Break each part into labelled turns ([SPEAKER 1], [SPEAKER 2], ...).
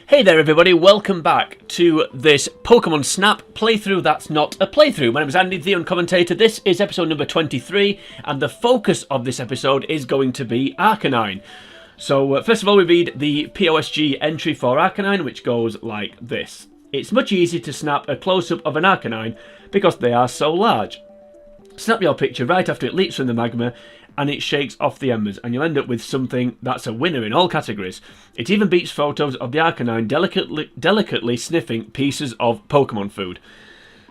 [SPEAKER 1] Hey there everybody, welcome back to this Pokemon Snap playthrough that's not a playthrough. My name is Andy, the Commentator. This is episode number 23, and the focus of this episode is going to be Arcanine. So first of all, we read the POSG entry for Arcanine, which goes like this. It's much easier to snap a close-up of an Arcanine because they are so large. Snap your picture right after it leaps from the magma and it shakes off the embers, and you'll end up with something that's a winner in all categories. It even beats photos of the Arcanine delicately sniffing pieces of Pokemon food.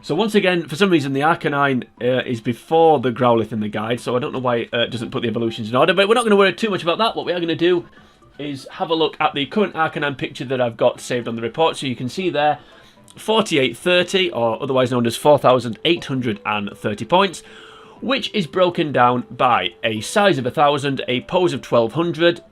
[SPEAKER 1] So once again, for some reason, the Arcanine is before the Growlithe in the guide, so I don't know why it doesn't put the evolutions in order, but we're not going to worry too much about that. What we are going to do is have a look at the current Arcanine picture that I've got saved on the report. So you can see there, 4830, or otherwise known as 4,830 points, which is broken down by a size of 1,000, a pose of 1,200,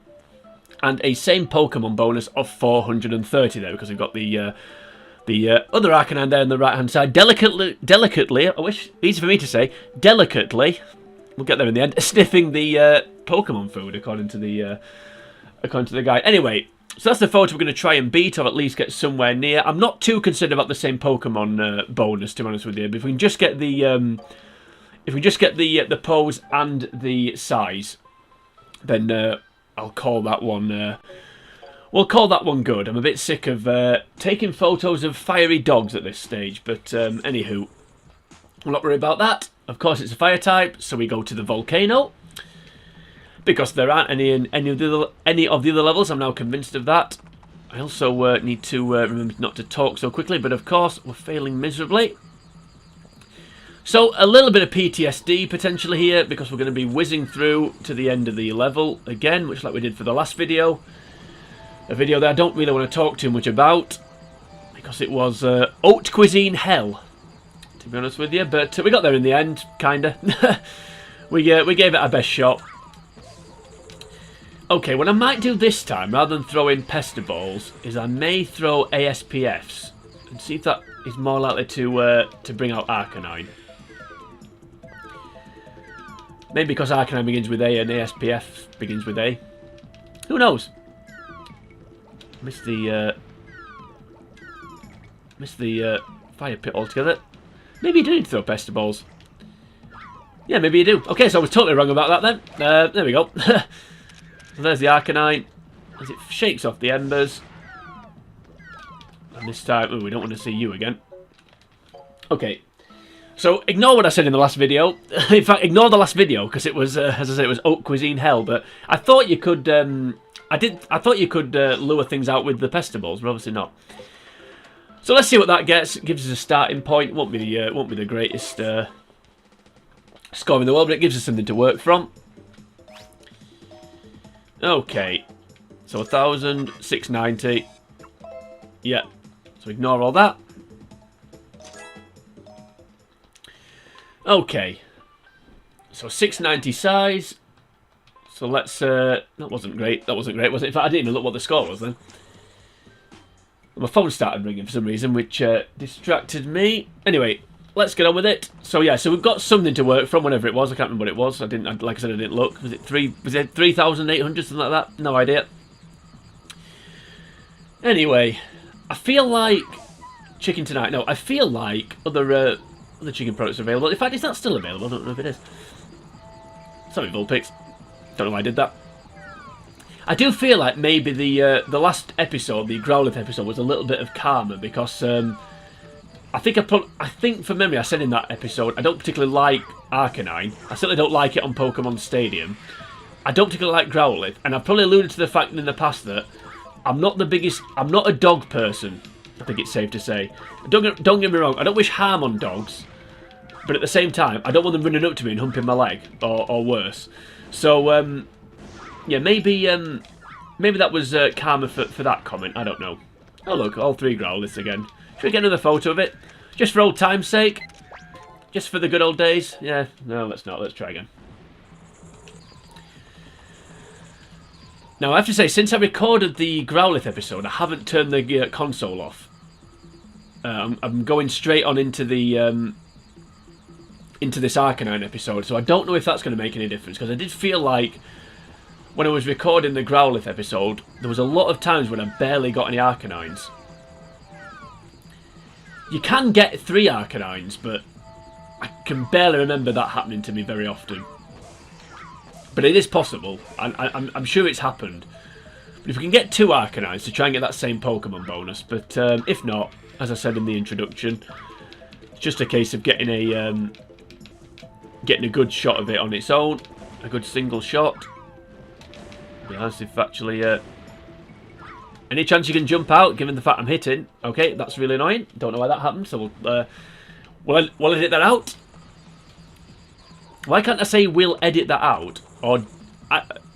[SPEAKER 1] and a same Pokemon bonus of 430 there, because we've got the other Arcanine there on the right hand side, delicately, I wish, easy for me to say, delicately, we'll get there in the end, sniffing the Pokemon food according to the guide. Anyway, so that's the photo we're going to try and beat, or at least get somewhere near. I'm not too concerned about the same Pokemon bonus, to be honest with you, but if we can just get the the pose and the size, then I'll call that one. We'll call that one good. I'm a bit sick of taking photos of fiery dogs at this stage, but anywho, we'll not worry about that. Of course, it's a fire type, so we go to the Volcano because there aren't any in any of the other levels. I'm now convinced of that. I also need to remember not to talk so quickly, but of course, we're failing miserably. So, a little bit of PTSD potentially here, because we're going to be whizzing through to the end of the level again, much like we did for the last video. A video that I don't really want to talk too much about, because it was haute cuisine hell, to be honest with you. But we got there in the end, kinda. we gave it our best shot. Okay, what I might do this time, rather than throw in Pester Balls, is I may throw ASPFs, and see if that is more likely to bring out Arcanine. Maybe because Arcanine begins with A and ASPF begins with A. Who knows? Missed the fire pit altogether. Maybe you do need to throw Pester Balls. Yeah, maybe you do. Okay, so I was totally wrong about that then. There we go. So there's the Arcanine as it shakes off the embers. And this time, we don't want to see you again. Okay. So, ignore what I said in the last video. In fact, ignore the last video, because it was, as I said, it was haute cuisine hell. But I thought you could, I thought you could lure things out with the Pester Balls, but obviously not. So let's see what that gets. It gives us a starting point. Won't be the greatest score in the world, but it gives us something to work from. Okay. So 1,000, 690. Yeah. So ignore all that. Okay, so 690 size. So let's. That wasn't great. That wasn't great, was it? In fact, I didn't even look what the score was then. My phone started ringing for some reason, which distracted me. Anyway, let's get on with it. So yeah, so we've got something to work from. Whatever it was, I can't remember what it was. I didn't. Like I said, I didn't look. Was it 3,800, something like that? No idea. Anyway, I feel like Chicken Tonight. No, I feel like other chicken products are available. In fact, is that still available? I don't know if it is. Sorry, Vulpix. Don't know why I did that. I do feel like maybe the last episode, the Growlithe episode, was a little bit of karma, because I think from memory I said in that episode I don't particularly like Arcanine. I certainly don't like it on Pokemon Stadium. I don't particularly like Growlithe, and I've probably alluded to the fact in the past that I'm not a dog person. I think it's safe to say. Don't get me wrong, I don't wish harm on dogs, but at the same time, I don't want them running up to me and humping my leg, or worse. So, yeah, maybe that was karma for that comment. I don't know. Oh look, all three Growlithes again. Should we get another photo of it? Just for old time's sake? Just for the good old days? Yeah, no, let's not. Let's try again. Now, I have to say, since I recorded the Growlithe episode, I haven't turned the console off. I'm going straight on into the into this Arcanine episode, so I don't know if that's going to make any difference, because I did feel like when I was recording the Growlithe episode, there was a lot of times when I barely got any Arcanines. You can get 3 Arcanines, but I can barely remember that happening to me very often. But it is possible. I'm sure it's happened. But if we can get 2 Arcanines to try and get that same Pokemon bonus, but if not, as I said in the introduction, it's just a case of getting a good shot of it on its own, a good single shot. Be honest, if actually any chance you can jump out, given the fact I'm hitting. Okay, that's really annoying. Don't know why that happened, so we'll edit that out. Why can't I say we'll edit that out? Or,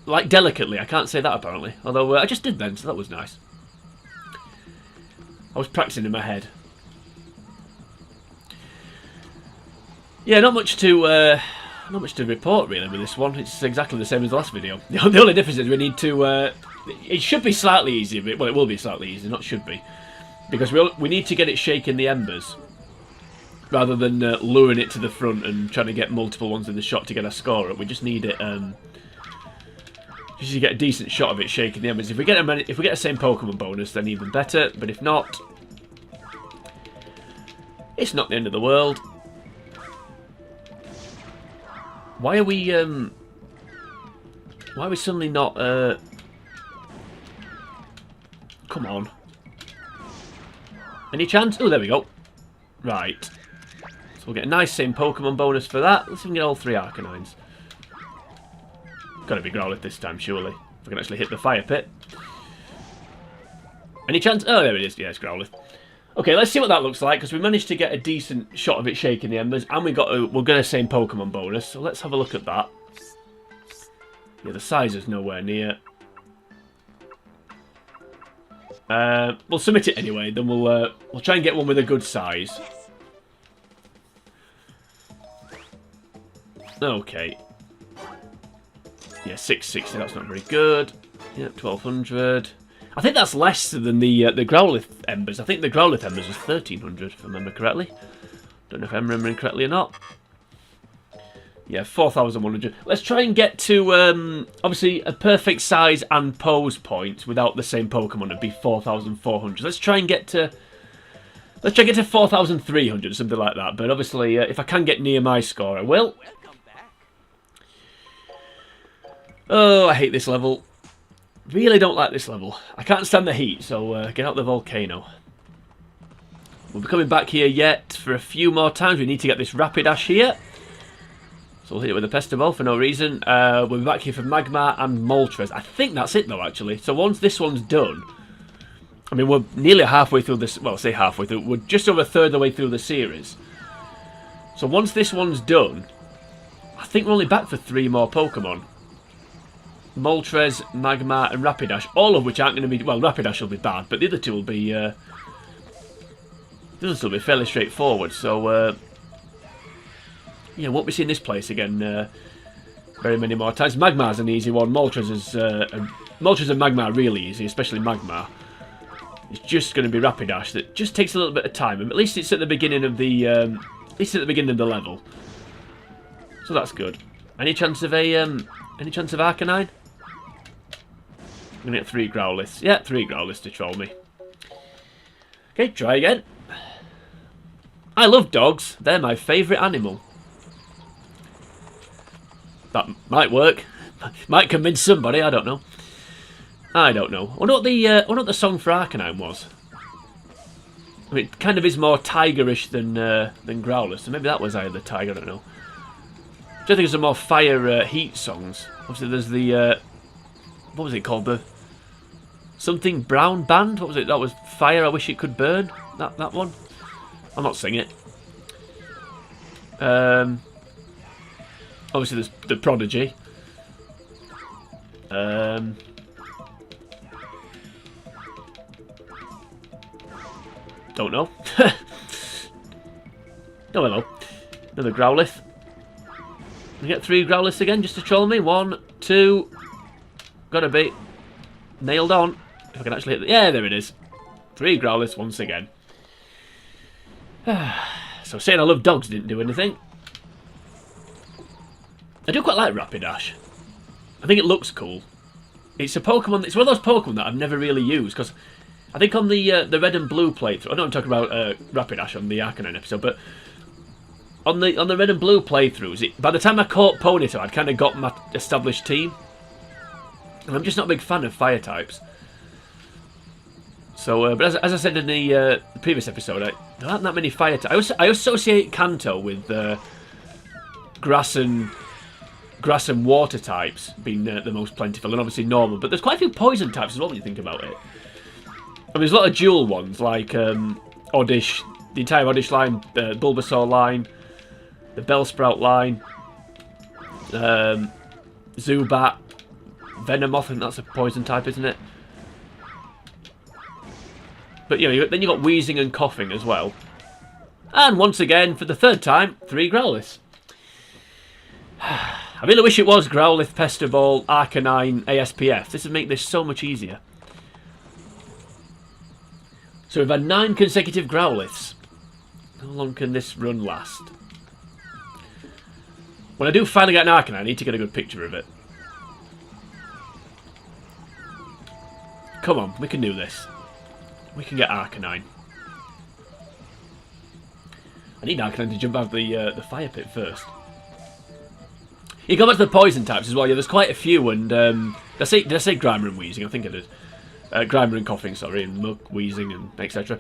[SPEAKER 1] like, delicately, I can't say that apparently. Although, I just did then, so that was nice. I was practicing in my head. Yeah, not much to report really with this one. It's exactly the same as the last video. The only difference is we need to... it should be slightly easier, but, well, it will be slightly easier, not should be. Because we need to get it shaking the embers. Rather than luring it to the front and trying to get multiple ones in the shot to get a score up. We just need it... just to get a decent shot of it shaking the embers. If we get a same Pokemon bonus, then even better. But if not... it's not the end of the world. Why are we suddenly not, come on. Any chance? Oh, there we go. Right. So we'll get a nice same Pokemon bonus for that. Let's see if we can get all 3 Arcanines. Gotta be Growlithe this time, surely. If I can actually hit the fire pit. Any chance? Oh, there it is. Yeah, it's Growlithe. Okay, let's see what that looks like, because we managed to get a decent shot of it shaking the embers, and we're going to same Pokemon bonus, so let's have a look at that. Yeah, the size is nowhere near. We'll submit it anyway, then we'll try and get one with a good size. Okay. Yeah, 660, that's not very good. Yep, 1200. I think that's less than the Growlithe Embers. I think the Growlithe Embers was 1300, if I remember correctly. Don't know if I'm remembering correctly or not. Yeah, 4100. Let's try and get to, obviously, a perfect size and pose point without the same Pokemon. It'd be 4400. Let's try and get to 4300, something like that. But obviously, if I can get near my score, I will. Oh, I hate this level. Really don't like this level. I can't stand the heat, so get out the Volcano. We'll be coming back here yet for a few more times. We need to get this Rapidash here. So we'll hit it with a Pestiball for no reason. We'll be back here for Magmar and Moltres. I think that's it though, actually. So once this one's done... I mean, we're nearly halfway through this... well, say halfway through. We're just over a third of the way through the series. So once this one's done, I think we're only back for 3 more Pokemon. Moltres, Magmar and Rapidash, all of which aren't going to be... well, Rapidash will be bad, but the other two will be... they'll still be fairly straightforward, so... yeah, won't be seeing this place again very many more times. Magmar's an easy one. Moltres and Magmar are really easy, especially Magmar. It's just going to be Rapidash that just takes a little bit of time, and at least it's at the beginning of the... level. So that's good. Any chance of Arcanine? I'm going to get 3 Growliths. Yeah, 3 Growliths to troll me. Okay, try again. I love dogs. They're my favourite animal. That might work. Might convince somebody, I don't know. I don't know. I wonder what the song for Arcanine was. I mean, it kind of is more tigerish than Growlithe, so maybe that was either tiger, I don't know. I don't think there's some more fire heat songs. Obviously, there's the what was it called? The something brown band. What was it? That was Fire. I Wish It Could Burn. That one. I'll not sing it. Obviously, there's the Prodigy. Don't know. Oh, hello. Another Growlithe. We get 3 Growliths again just to troll me. 1, 2. Gotta be. Nailed on. If I can actually hit the... yeah, there it is. 3 Growliths once again. So saying I love dogs didn't do anything. I do quite like Rapidash. I think it looks cool. it's a Pokemon. It's one of those Pokemon that I've never really used because I think on the red and blue playthrough. I know I'm talking about Rapidash on the Arcanine episode, but on the red and blue playthroughs, by the time I caught Ponyta, I'd kind of got my established team, and I'm just not a big fan of fire types. So, but as I said in the previous episode, there aren't that many fire types. I associate Kanto with grass and water types being the most plentiful, and obviously normal. But there's quite a few poison types as well when you think about it. I mean, there's a lot of dual ones like Oddish, the entire Oddish line, Bulbasaur line, the Bellsprout line, Zubat, Venomoth. I think that's a poison type, isn't it? But you know, then you got wheezing and coughing as well. And once again, for the third time, 3 Growliths. I really wish it was Growlithe, Pesterball, Arcanine, ASPF. This would make this so much easier. So we've had 9 consecutive Growliths. How long can this run last? When I do finally get an Arcanine, I need to get a good picture of it. Come on, we can do this. We can get Arcanine. I need Arcanine to jump out of the fire pit first. You go back to the poison types as well. Yeah, there's quite a few. And did I say Grimer and Wheezing? I think I did. Grimer and Coughing, sorry, and Muck, Wheezing, and etc.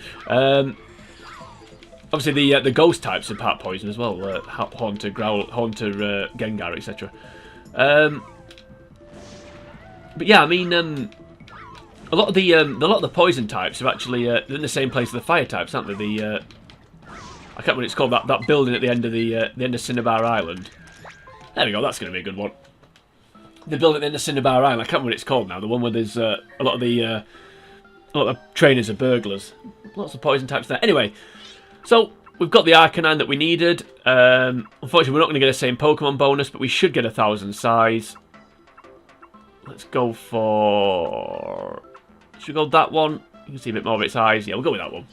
[SPEAKER 1] Obviously, the ghost types are part poison as well. Haunter, Haunter, Gengar, etc. But yeah, I mean, a lot of the poison types are actually in the same place as the fire types, aren't they? I can't remember what it's called. That building at the end of Cinnabar Island. There we go. That's going to be a good one. The building at the end of Cinnabar Island. I can't remember what it's called now. The one where there's a lot of the trainers are burglars. Lots of poison types there. Anyway, so we've got the Arcanine that we needed. Unfortunately, we're not going to get the same Pokemon bonus, but we should get 1,000 size. Let's go for... Should we go that one? You can see a bit more of its eyes. Yeah, we'll go with that one.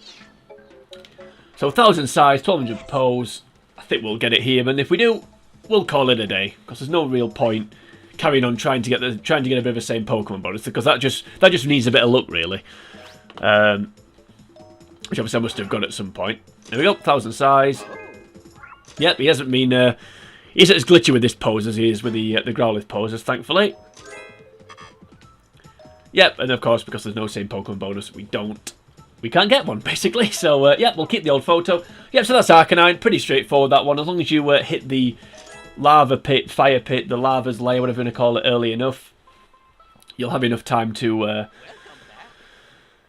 [SPEAKER 1] So 1,000 size, 1,200 pose. I think we'll get it here, and if we do, we'll call it a day because there's no real point carrying on trying to get a bit of the same Pokemon bonus because that just needs a bit of luck, really. Which obviously I must have got at some point. There we go, 1,000 size. Yep, he hasn't been he isn't as glitchy with this pose as he is with the Growlithe poses, thankfully. Yep, and of course because there's no same Pokemon bonus, we can't get one, basically. So, yeah, we'll keep the old photo. Yep, so that's Arcanine. Pretty straightforward, that one. As long as you hit the lava pit, fire pit, the lava's lair, whatever you want to call it, early enough, you'll have enough time to...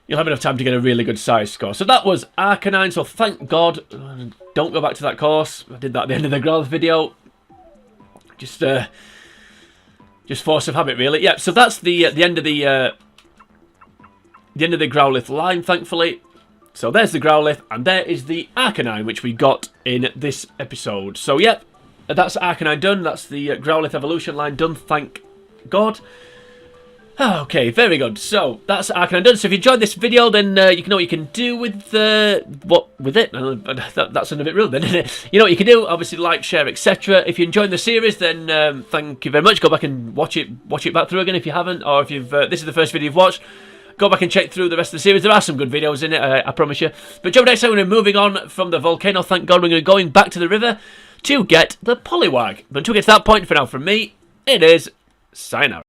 [SPEAKER 1] get a really good size score. So that was Arcanine, so thank God. Don't go back to that course. I did that at the end of the Growlithe video. Just force of habit, really. Yep, so that's the end of the Growlithe line, thankfully. So there's the Growlithe, and there is the Arcanine, which we got in this episode. So, yep, that's Arcanine done. That's the Growlithe evolution line done, thank God. Okay, very good. So, that's Arcanine done. So, if you enjoyed this video, then you know what you can do with it. That's a bit rude, then, isn't it? You know what you can do. Obviously, like, share, etc. If you enjoyed the series, then thank you very much. Go back and watch it back through again if you haven't. Or if you've this is the first video you've watched, go back and check through the rest of the series. There are some good videos in it, I promise you. But join me next time when we're moving on from the volcano. Thank God we're going back to the river to get the Poliwag. But until we get to that point, for now, from me, it is sayonara.